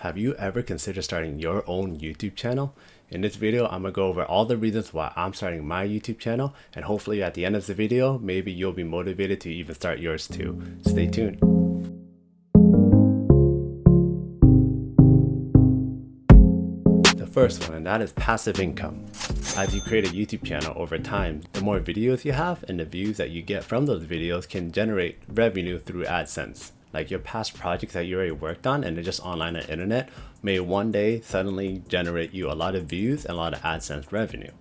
Have you ever considered starting your own YouTube channel? In this video, I'm going to go over all the reasons why I'm starting my YouTube channel, and hopefully at the end of the video, maybe you'll be motivated to even start yours too. Stay tuned. The first one, and that is passive income. As you create a YouTube channel over time, the more videos you have and the views that you get from those videos can generate revenue through AdSense. Like your past projects that you already worked on and they're just online on the internet may one day suddenly generate you a lot of views and a lot of AdSense revenue.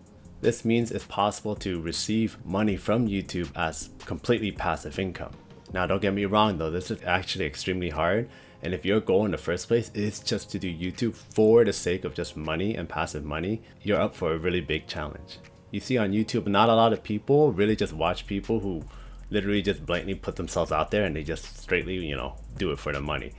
This means it's possible to receive money from YouTube as completely passive income. Now don't get me wrong though, this is actually extremely hard, and if your goal in the first place is just to do YouTube for the sake of just money and passive money, you're up for a really big challenge. You see on YouTube, not a lot of people really just watch people who literally just blatantly put themselves out there and they just straightly, do it for the money.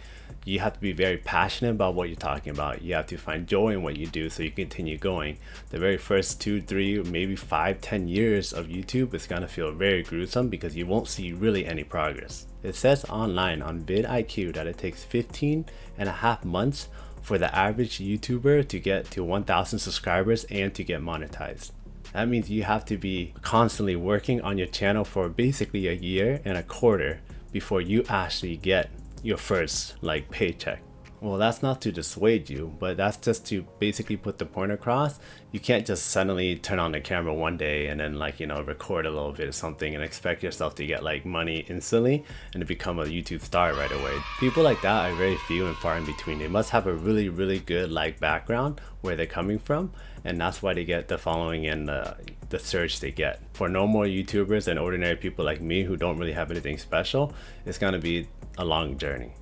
You have to be very passionate about what you're talking about. You have to find joy in what you do so you continue going. The very first 2, 3, maybe 5, 10 years of YouTube is gonna feel very gruesome because you won't see really any progress. It says online on vidIQ that it takes 15.5 months for the average YouTuber to get to 1,000 subscribers and to get monetized. That means you have to be constantly working on your channel for basically a year and a quarter before you actually get your first paycheck. Well, that's not to dissuade you, but that's just to basically put the point across. You can't just suddenly turn on the camera one day and then record a little bit of something and expect yourself to get money instantly and to become a YouTube star right away. People like that are very few and far in between. They must have a really, really good background where they're coming from, and that's why they get the following and the surge they get. For normal YouTubers and ordinary people like me who don't really have anything special, it's gonna be a long journey.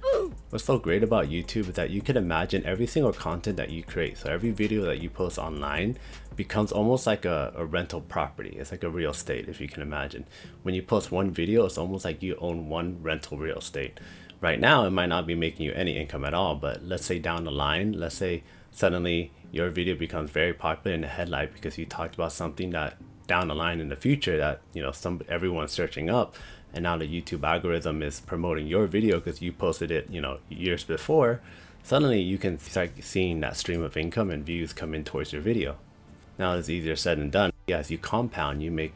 What's so great about YouTube is that you can imagine every single content that you create. So every video that you post online becomes almost like a rental property. It's like a real estate, if you can imagine. When you post one video, it's almost like you own one rental real estate. Right now, it might not be making you any income at all, but let's say down the line, let's say suddenly your video becomes very popular in the headline because you talked about something that down the line in the future that everyone's searching up, and now the YouTube algorithm is promoting your video because you posted it years before. Suddenly you can start seeing that stream of income and views come in towards your video. Now it's easier said than done. As you compound, you make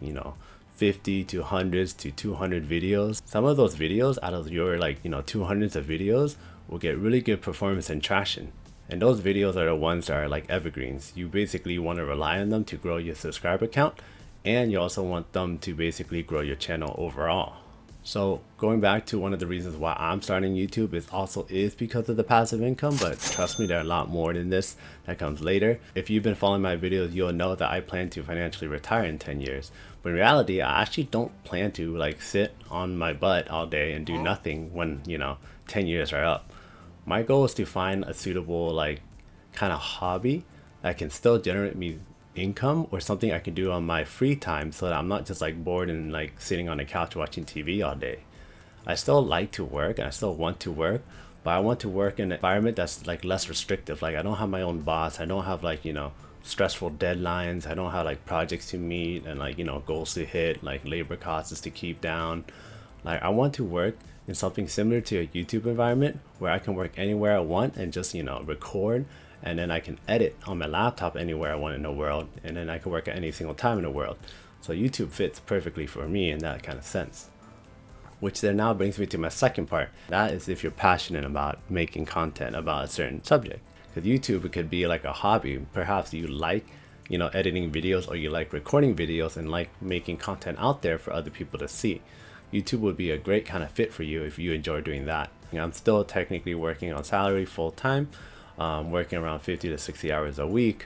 50 to hundreds to 200 videos. Some of those videos out of your 200s of videos will get really good performance and traction. And those videos are the ones that are like evergreens. You basically want to rely on them to grow your subscriber count, and you also want them to basically grow your channel overall. So going back to one of the reasons why I'm starting YouTube is because of the passive income, but trust me, there are a lot more than this that comes later. If you've been following my videos, you'll know that I plan to financially retire in 10 years. But in reality, I actually don't plan to sit on my butt all day and do nothing when 10 years are up. My goal is to find a suitable kind of hobby that can still generate me income, or something I can do on my free time so that I'm not just bored and sitting on the couch watching TV all day. I still like to work and I still want to work, but I want to work in an environment that's less restrictive. I don't have my own boss. I don't have stressful deadlines. I don't have projects to meet and goals to hit, labor costs to keep down. I want to work in something similar to a YouTube environment where I can work anywhere I want and just record, and then I can edit on my laptop anywhere I want in the world, and then I can work at any single time in the world. So YouTube fits perfectly for me in that kind of sense. Which then now brings me to my second part. That is if you're passionate about making content about a certain subject. Because YouTube, it could be like a hobby. Perhaps you like editing videos, or you like recording videos and like making content out there for other people to see. YouTube would be a great kind of fit for you if you enjoy doing that. I'm still technically working on salary full time, working around 50 to 60 hours a week.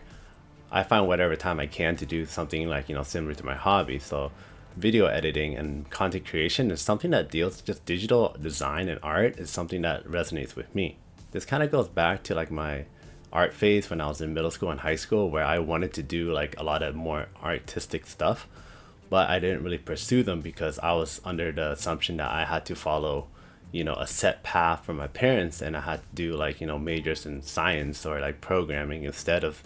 I find whatever time I can to do something similar to my hobby. So video editing and content creation is something that deals just digital design and art is something that resonates with me. This kind of goes back to my art phase when I was in middle school and high school, where I wanted to do a lot of more artistic stuff, but I didn't really pursue them because I was under the assumption that I had to follow a set path from my parents, and I had to do majors in science or programming instead of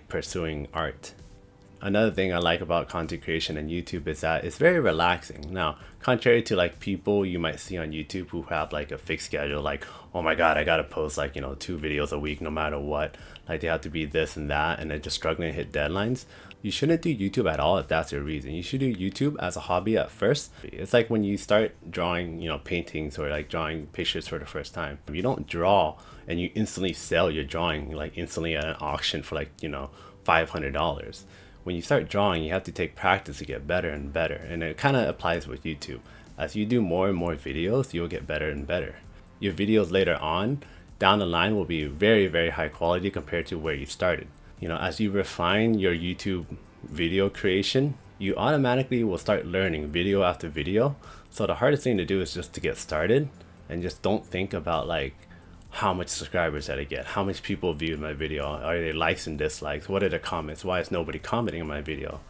pursuing art. Another thing I like about content creation and YouTube is that it's very relaxing. Now, contrary to like people you might see on YouTube who have like a fixed schedule, like, oh my God, I gotta post like, 2 videos a week no matter what. Like they have to be this and that, and they're just struggling to hit deadlines. You shouldn't do YouTube at all if that's your reason. You should do YouTube as a hobby at first. It's like when you start drawing, paintings or like drawing pictures for the first time. If you don't draw and you instantly sell your drawing like instantly at an auction for like, $500. When you start drawing, you have to take practice to get better and better. And it kind of applies with YouTube. As you do more and more videos, you'll get better and better. Your videos later on, down the line, will be very, very high quality compared to where you started. As you refine your YouTube video creation, you automatically will start learning video after video. So the hardest thing to do is just to get started and just don't think about like how much subscribers did I get, how much people viewed my video, are they likes and dislikes, what are the comments, why is nobody commenting on my video.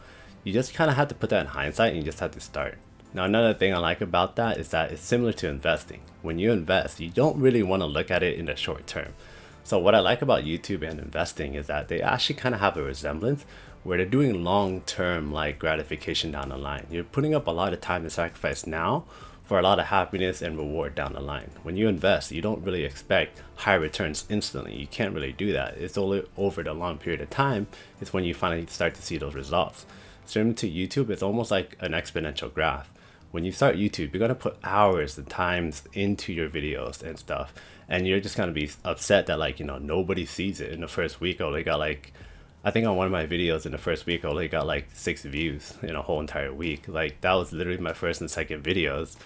You just kind of have to put that in hindsight, and you just have to start. Now, another thing I like about that is that it's similar to investing. When you invest, you don't really want to look at it in the short term. So what I like about YouTube and investing is that they actually kind of have a resemblance where they're doing long-term like gratification down the line. You're putting up a lot of time and sacrifice now for a lot of happiness and reward down the line. When you invest, you don't really expect high returns instantly. You can't really do that. It's only over the long period of time is when you finally start to see those results. Similar to YouTube, it's almost like an exponential graph. When you start YouTube, you're gonna put hours and times into your videos and stuff, and you're just gonna be upset that like, nobody sees it in the first week. I only got like, I think on one of my videos in the first week, I only got like 6 views in a whole entire week. Like that was literally my first and second videos.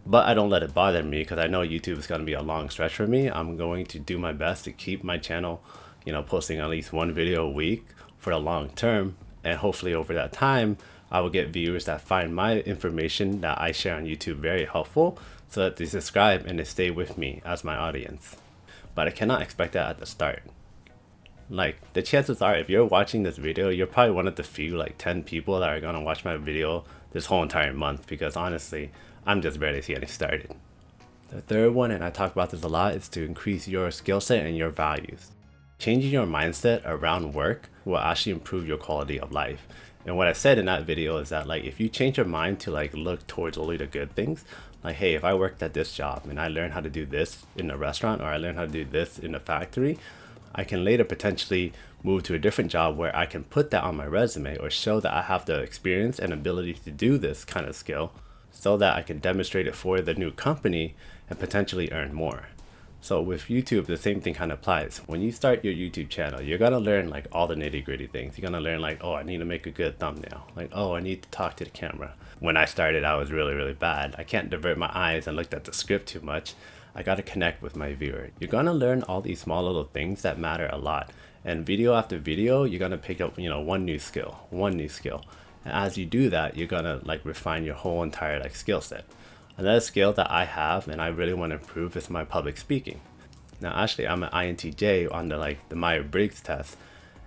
But I don't let it bother me because I know YouTube is going to be a long stretch for me. I'm going to do my best to keep my channel, posting at least 1 video a week for the long term. And hopefully over that time, I will get viewers that find my information that I share on YouTube very helpful so that they subscribe and they stay with me as my audience. But I cannot expect that at the start. Like the chances are if you're watching this video, you're probably one of the few like 10 people that are going to watch my video this whole entire month, because honestly, I'm just barely getting started. The third one, and I talk about this a lot, is to increase your skill set and your values. Changing your mindset around work will actually improve your quality of life. And what I said in that video is that like if you change your mind to like look towards only the good things, like hey, if I worked at this job and I learned how to do this in a restaurant, or I learned how to do this in a factory, I can later potentially move to a different job where I can put that on my resume or show that I have the experience and ability to do this kind of skill, so that I can demonstrate it for the new company and potentially earn more. So with YouTube, the same thing kind of applies. When you start your YouTube channel, you're gonna learn like all the nitty-gritty things. You're gonna learn like, oh, I need to make a good thumbnail. Like, oh, I need to talk to the camera. When I started, I was really, really bad. I can't divert my eyes and look at the script too much. I gotta connect with my viewer. You're gonna learn all these small little things that matter a lot. And video after video, you're gonna pick up, one new skill. And as you do that, you're gonna like refine your whole entire like skill set. Another skill that I have and I really want to improve is my public speaking. Now actually I'm an INTJ on the Myers-Briggs test,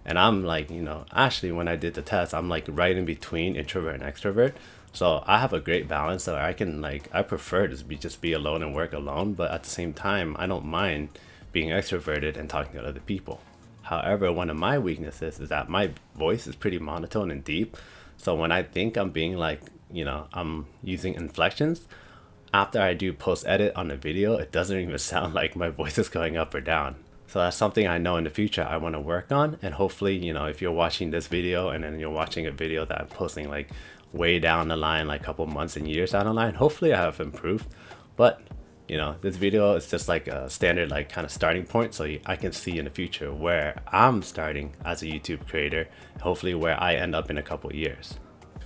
and I'm like, actually when I did the test, I'm like right in between introvert and extrovert. So I have a great balance that I can I prefer to just be alone and work alone, but at the same time I don't mind being extroverted and talking to other people. However, one of my weaknesses is that my voice is pretty monotone and deep. So when I think I'm being I'm using inflections, after I do post edit on the video, it doesn't even sound like my voice is going up or down. So that's something I know in the future I want to work on. And hopefully, if you're watching this video and then you're watching a video that I'm posting like way down the line, like a couple months and years down the line, hopefully I have improved. But this video is just like a standard kind of starting point, so I can see in the future where I'm starting as a YouTube creator, hopefully where I end up in a couple years.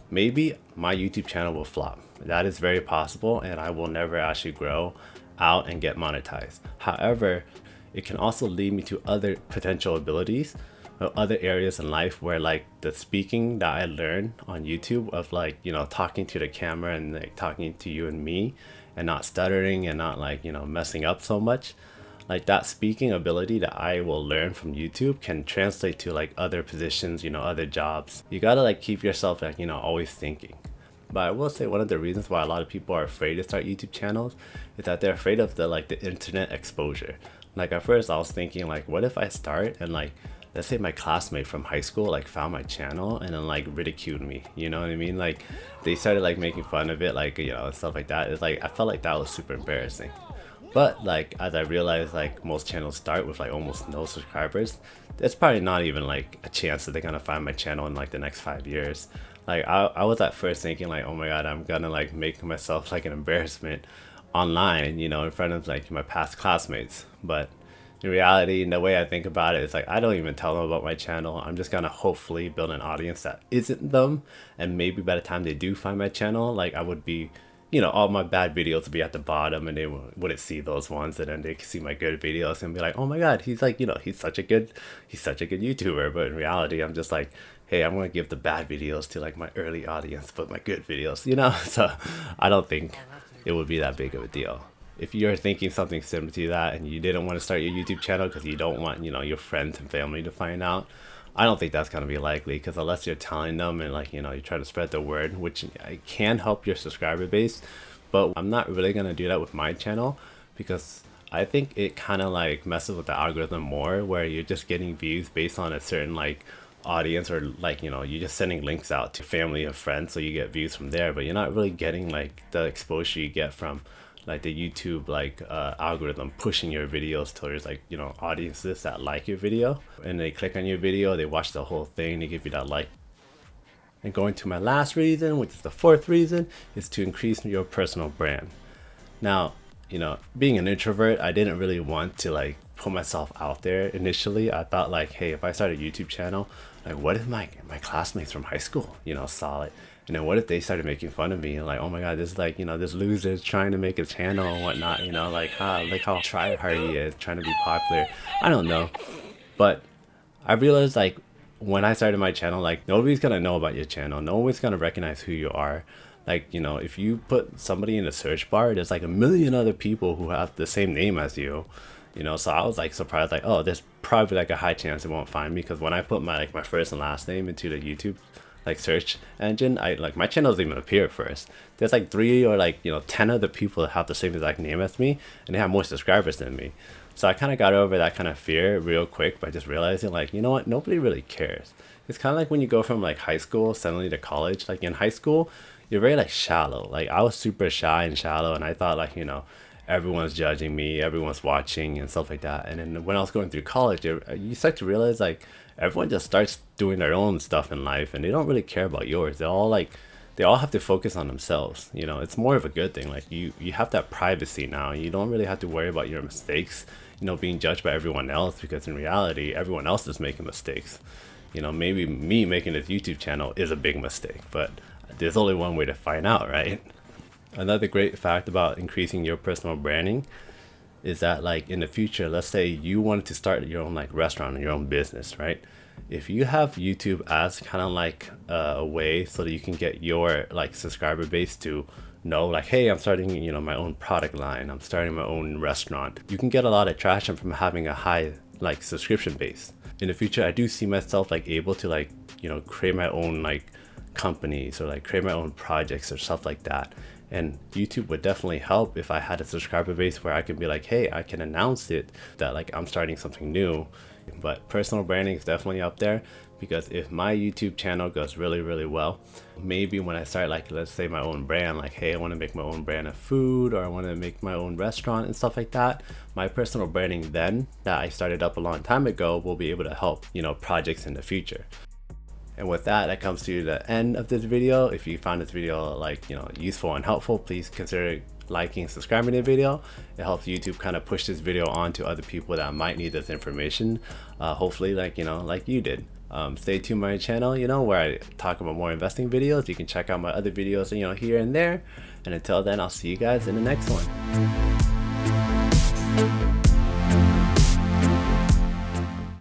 Maybe my YouTube channel will flop. That is very possible, and I will never actually grow out and get monetized. However, it can also lead me to other potential abilities or other areas in life where the speaking that I learned on YouTube of talking to the camera and talking to you and me and not stuttering and not messing up so much, that speaking ability that I will learn from YouTube can translate to other positions, other jobs. You gotta keep yourself always thinking. But I will say one of the reasons why a lot of people are afraid to start YouTube channels is that they're afraid of the internet exposure. At first I was thinking what if I start and let's say my classmate from high school like found my channel and then like ridiculed me, you know what I mean? Like they started like making fun of it, like, you know, and stuff like that. It's like I felt like that was super embarrassing. But like as I realized, like most channels start with like almost no subscribers, there's probably not even like a chance that they're gonna find my channel in like the next 5 years. Like I was at first thinking like, oh my god, I'm gonna like make myself like an embarrassment online, you know, in front of like my past classmates. But in reality, the way I think about it is like I don't even tell them about my channel. I'm just gonna hopefully build an audience that isn't them, and maybe by the time they do find my channel, like I would be, you know, all my bad videos would be at the bottom and they wouldn't see those ones, and then they could see my good videos and be like, oh my god, he's like, you know, he's such a good YouTuber. But in reality, I'm just like, hey, I'm gonna give the bad videos to like my early audience, but my good videos, you know. So I don't think it would be that big of a deal. If you're thinking something similar to that and you didn't want to start your YouTube channel because you don't want, you know, your friends and family to find out, I don't think that's going to be likely, because unless you're telling them and like, you know, you try to spread the word, which can help your subscriber base, but I'm not really going to do that with my channel, because I think it kind of like messes with the algorithm more, where you're just getting views based on a certain like audience, or like, you know, you're just sending links out to family and friends so you get views from there, but you're not really getting like the exposure you get from like the YouTube like algorithm pushing your videos towards like, you know, audiences that like your video, and they click on your video, they watch the whole thing, they give you that like. And going to my last reason, which is the fourth reason, is to increase your personal brand. Now, you know, being an introvert, I didn't really want to like put myself out there initially. I thought like, hey, if I start a YouTube channel, like what if my classmates from high school, you know, saw it? And then what if they started making fun of me and like, oh my god, this is like, you know, this loser's trying to make a channel and whatnot, you know, like how try hard he is trying to be popular. I don't know. But I realized like when I started my channel, like nobody's gonna know about your channel. No one's gonna recognize who you are. Like, you know, if you put somebody in the search bar, there's like a million other people who have the same name as you. You know, so I was like surprised, like, oh, there's probably like a high chance it won't find me, because when I put my like my first and last name into the YouTube like search engine, I like my channel doesn't even appear at first. There's like 3 or like, you know, 10 other people that have the same exact name as me, and they have more subscribers than me. So I kind of got over that kind of fear real quick by just realizing like, you know what, nobody really cares. It's kind of like when you go from like high school suddenly to college. Like in high school, you're very like shallow. Like I was super shy and shallow, and I thought like, you know, everyone's judging me, everyone's watching and stuff like that. And then when I was going through college, you start to realize like everyone just starts doing their own stuff in life, and they don't really care about yours. They all have to focus on themselves. You know, it's more of a good thing. Like you have that privacy now. You don't really have to worry about your mistakes, you know, being judged by everyone else, because in reality, everyone else is making mistakes. You know, maybe me making this YouTube channel is a big mistake, but there's only one way to find out, right? Another great fact about increasing your personal branding is that like in the future, let's say you wanted to start your own like restaurant and your own business, right? If you have YouTube as kind of like a way so that you can get your like subscriber base to know like, hey, I'm starting, you know, my own product line, I'm starting my own restaurant, you can get a lot of traction from having a high like subscription base. In the future, I do see myself like able to like, you know, create my own like companies or like create my own projects or stuff like that. And YouTube would definitely help if I had a subscriber base where I could be like, hey, I can announce it that like I'm starting something new. But personal branding is definitely up there, because if my YouTube channel goes really, really well, maybe when I start like, let's say my own brand, like, hey, I want to make my own brand of food, or I want to make my own restaurant and stuff like that, my personal branding then that I started up a long time ago will be able to help, you know, projects in the future. And with that, that comes to the end of this video. If you found this video like, you know, useful and helpful, please consider liking and subscribing to the video. It helps YouTube kind of push this video on to other people that might need this information, hopefully like, you know, like you did. Stay tuned to my channel, you know, where I talk about more investing videos. You can check out my other videos, you know, here and there. And until then, I'll see you guys in the next one.